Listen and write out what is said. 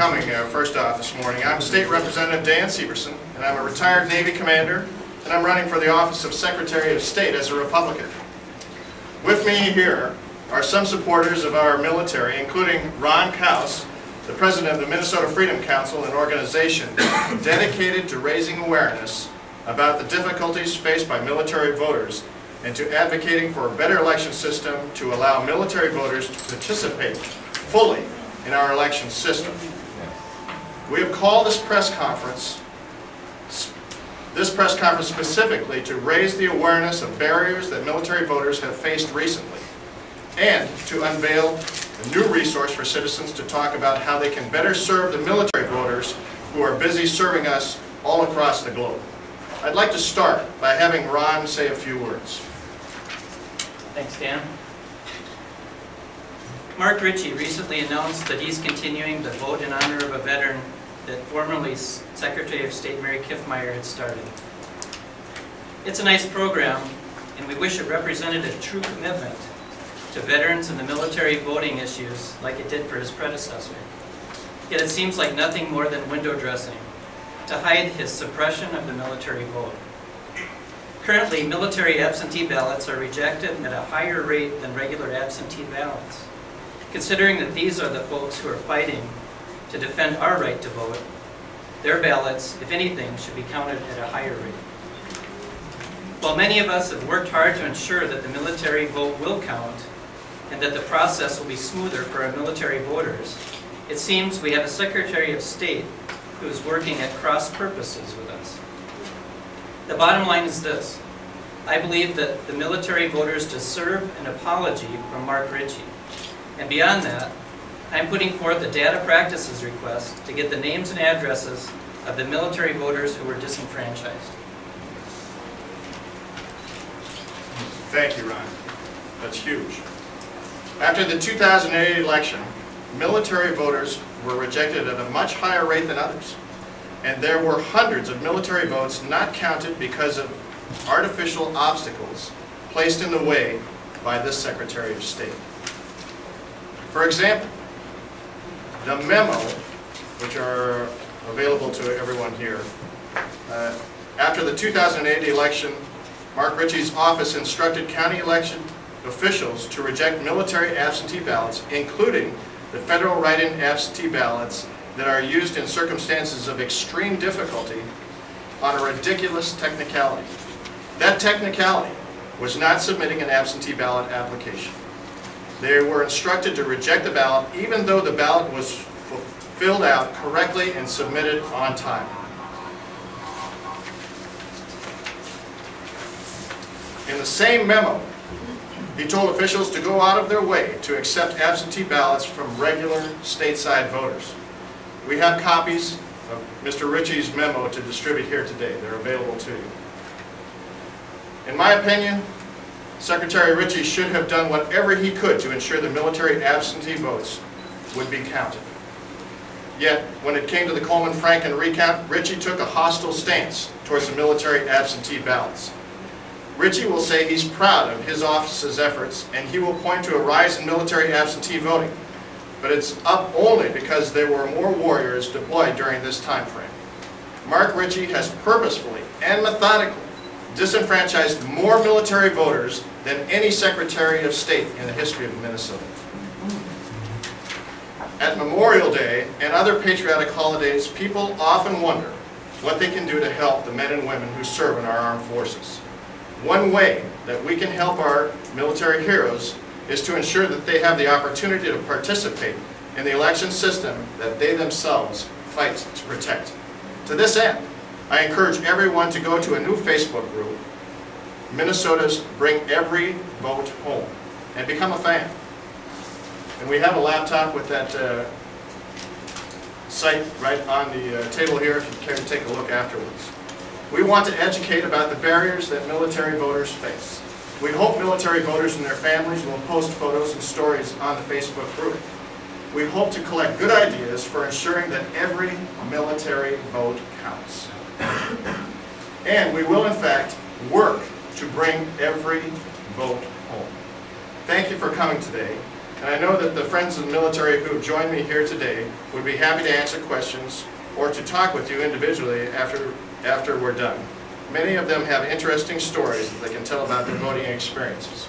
coming first off this morning. I'm State Representative Dan Severson, and I'm a retired Navy commander, and I'm running for the office of Secretary of State as a Republican. With me here are some supporters of our military, including Ron Kaus, the president of the Minnesota Freedom Council, an organization dedicated to raising awareness about the difficulties faced by military voters and to advocating for a better election system to allow military voters to participate fully in our election system. We have called this press conference specifically to raise the awareness of barriers that military voters have faced recently and to unveil a new resource for citizens to talk about how they can better serve the military voters who are busy serving us all across the globe. I'd like to start by having Ron say a few words. Thanks, Dan. Mark Ritchie recently announced that he's continuing the vote in honor of a veteran that formerly Secretary of State Mary Kiffmeyer had started. It's a nice program, and we wish it represented a true commitment to veterans and the military voting issues like it did for his predecessor. Yet it seems like nothing more than window dressing to hide his suppression of the military vote. Currently, military absentee ballots are rejected at a higher rate than regular absentee ballots. Considering that these are the folks who are fighting to defend our right to vote, their ballots, if anything, should be counted at a higher rate. While many of us have worked hard to ensure that the military vote will count and that the process will be smoother for our military voters, it seems we have a Secretary of State who is working at cross purposes with us. The bottom line is this: I believe that the military voters deserve an apology from Mark Ritchie. And beyond that, I'm putting forth a data practices request to get the names and addresses of the military voters who were disenfranchised. Thank you, Ron. That's huge. After the 2008 election, military voters were rejected at a much higher rate than others. And there were hundreds of military votes not counted because of artificial obstacles placed in the way by this Secretary of State. For example, the memo, which are available to everyone here, after the 2008 election, Mark Ritchie's office instructed county election officials to reject military absentee ballots, including the federal write-in absentee ballots that are used in circumstances of extreme difficulty on a ridiculous technicality. That technicality was not submitting an absentee ballot application. They were instructed to reject the ballot even though the ballot was filled out correctly and submitted on time. In the same memo, he told officials to go out of their way to accept absentee ballots from regular stateside voters. We have copies of Mr. Ritchie's memo to distribute here today. They're available to you. In my opinion, Secretary Ritchie should have done whatever he could to ensure the military absentee votes would be counted. Yet, when it came to the Coleman-Franken recount, Ritchie took a hostile stance towards the military absentee ballots. Ritchie will say he's proud of his office's efforts, and he will point to a rise in military absentee voting. But it's up only because there were more warriors deployed during this time frame. Mark Ritchie has purposefully and methodically disenfranchised more military voters than any Secretary of State in the history of Minnesota. At Memorial Day and other patriotic holidays, people often wonder what they can do to help the men and women who serve in our armed forces. One way that we can help our military heroes is to ensure that they have the opportunity to participate in the election system that they themselves fight to protect. To this end, I encourage everyone to go to a new Facebook group, Minnesota's Bring Every Vote Home, and become a fan. And we have a laptop with that site right on the table here if you care to take a look afterwards. We want to educate about the barriers that military voters face. We hope military voters and their families will post photos and stories on the Facebook group. We hope to collect good ideas for ensuring that every military vote counts. And we will, in fact, work to bring every vote home. Thank you for coming today. And I know that the friends of the military who have joined me here today would be happy to answer questions or to talk with you individually after we're done. Many of them have interesting stories that they can tell about their voting experiences.